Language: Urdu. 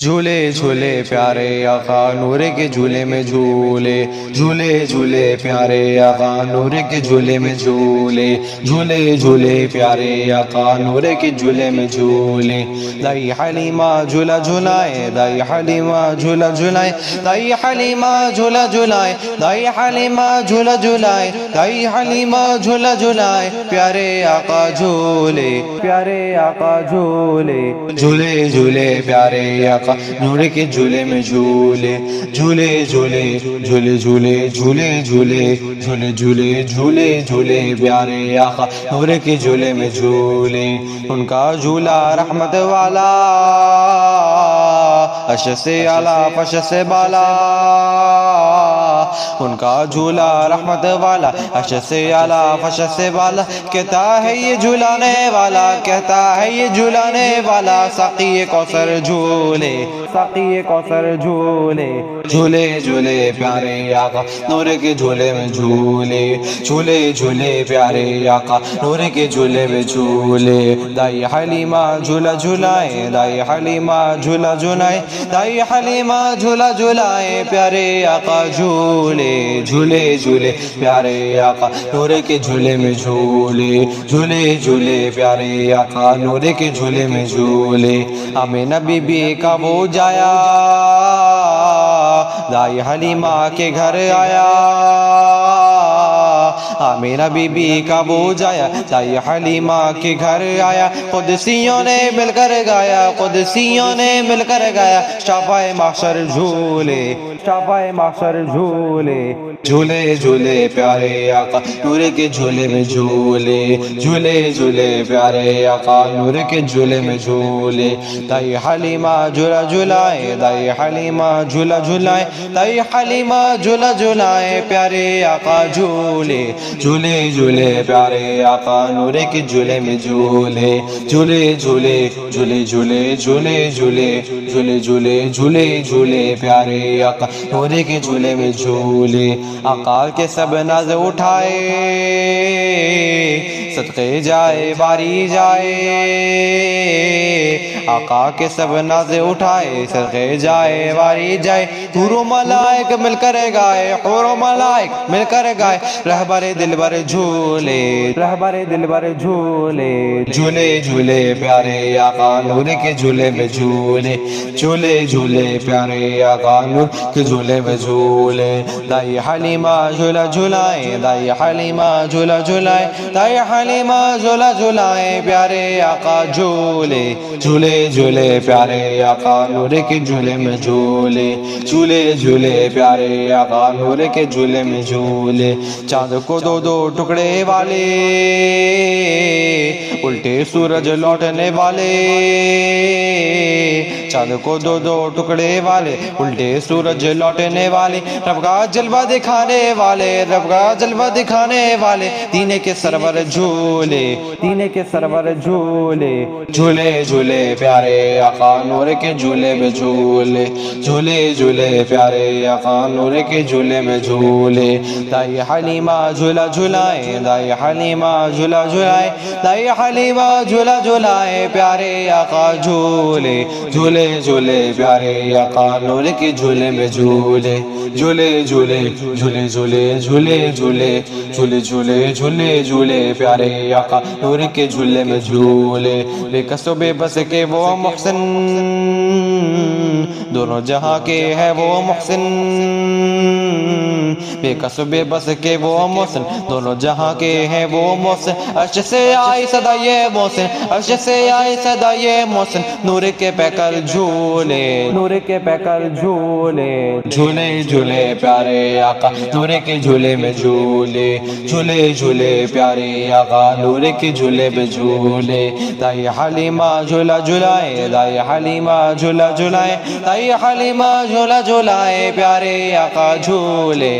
جھولے جھولے پیارے آقا نور کے جھولے میں جھولے، جھولے جھولے پیارے آقا نور کے جھولے میں جھولے، جھولے جھولے پیارے آقا نور کے جھولے میں جھولے۔ دائی حلیمہ جھولا جھولائے، دائی حلیمہ جھولا جھولائے، دائی حلیمہ جھولا جھولائے، دائی حلیمہ جھولا جھولائے، دائی حلیمہ جھولا جھولائے، پیارے آقا جھولے، پیارے آقا جھولے، جھولے جھولے پیارے آقا نور کے جھولے میں جھولے، جھولے جھولے جھولے جھولے جھولے جھولے جھولے جھولے جھولے جھولے پیارے آقا نور کے جھولے میں جھولے۔ ان کا جھولا رحمت والا، عرش سے اعلیٰ فرش سے بالا، ان کا جھولا رحمت والا، عرش سے اعلیٰ فرش سے بالا، کہتا ہے یہ جھولانے والا، کہتا ہے یہ جھولانے والا، ساقی کوثر جھولے، ساقی کوثر جھولے، جھولے جھولے پیارے آقا نور کے جھولے میں جھولے، جھولے جھولے پیارے آقا نور کے جھولے میں جھولے۔ دائی حلیمہ جھولا جھولائے، دائی حلیمہ جھولا جھولائے، دائی حلیمہ جھولا جھولائے، پیارے آقا جھولے، جھولے جھولے پیارے آقا نور کے جھولے میں جھولے، جھولے جھولے پیارے آقا نور کے جھولے میں جھولے۔ آمینہ بی بی کا وہ جایا، دائی حلیمہ کے گھر آیا، آمینہ بی بی کا وہ جایا، دائی حلیمہ کے گھر آیا، قدسیوں نے مل کر گایا، قدسیوں نے مل کر گایا، شافعِ محشر جھولے، شافعِ محشر جھولے، جھولے جھولے پیارے آقا نور کے جھولے میں جھولے، جھولے جھولے پیارے آقا نور کے جھولے میں جھولے۔ دائی حلیمہ جھولا جھولائے، دائی حلیمہ جھولا جھولائے، دائی حلیمہ جھولا جھولائے، پیارے آقا جھولے، جھولے جھولے پیارے آقا نور کے جھولے میں جھولے، جھولے جھولے جھولے جھولے جھولے جھولے جھولے جھولے جھولے جھولے پیارے آقا نور کے جھولے میں جھولے۔ آقا کے سب ناز اٹھائے، صدقے جائے باری جائے، آقا کے سب ناز اٹھائے، صدقے جائے باری جائے، حور و ملائک مل کر گائے، حور و ملائک مل کر گائے، رہبر دلبر جھولے، رہبر دلبر جھولے، جھولے جھولے پیارے آقا نور کے جھولے میں جھولے، جھولے جھولے پیارے آقا نور کے جھولے میں جھولے۔ دائی حلیمہ جھولا جھولائے، دائی حلیمہ جھولا جھولائے، دائی حلیمہ جھولا جھولائے، پیارے آقا جھولے، جھولے جھولے پیارے آقا نور کے جھولے میں جھولے، جھولے جھولے پیارے آقا نور کے جھولے میں جھولے۔ چاند کو دو دو ٹکڑے والے، الٹے سورج لوٹنے والے، چاند کو دو دو ٹکڑے والے، الٹے سورج لوٹنے والے، رب کا جلوہ دکھانے والے، رب کا جلوہ دکھانے والے، دینے کے سرور جھولے، دینے کے سرور جھولے، جھولے جھولے پیارے آقا نور کے جھولے میں جھولے، جھولے جھولے پیارے آقا نور کے جھولے میں جھولے۔ دائی حلیمہ جھولا جھولائے، دائی حلیمہ جھولا جھولائے، دائی حلیمہ جھولا جھولائے، پیارے آقا جھولے، جھولے جھولے پیارے آقا نور کے جھولے میں جھولے، جھولے جھولے جھولے جھولے جھولے جھولے جھولے جھولے جھولے جھولے پیارے آقا نور کے جھولے میں جھولے۔ بے کس و بے بس کے وہ محسن، دونوں جہاں کے ہے وہ محسن، بے کس و بے بس کے وہ محسن، دونوں جہاں کے ہیں وہ محسن، عرش سے آئی صدا یہ محسن، عرش سے آئی صدا یہ محسن، نور کے پیکر جھولے، نور کے پیکر جھولے، جھولے جھولے پیارے آقا نور کے جھولے میں جھولے، جھولے جھولے پیارے آقا نور کے جھولے میں جھولے۔ دائی حلیمہ جھولا جھولائے، دائی حلیمہ جھولا جھولائے، دائی حلیمہ جھولا جھولائے، پیارے آقا جھولے،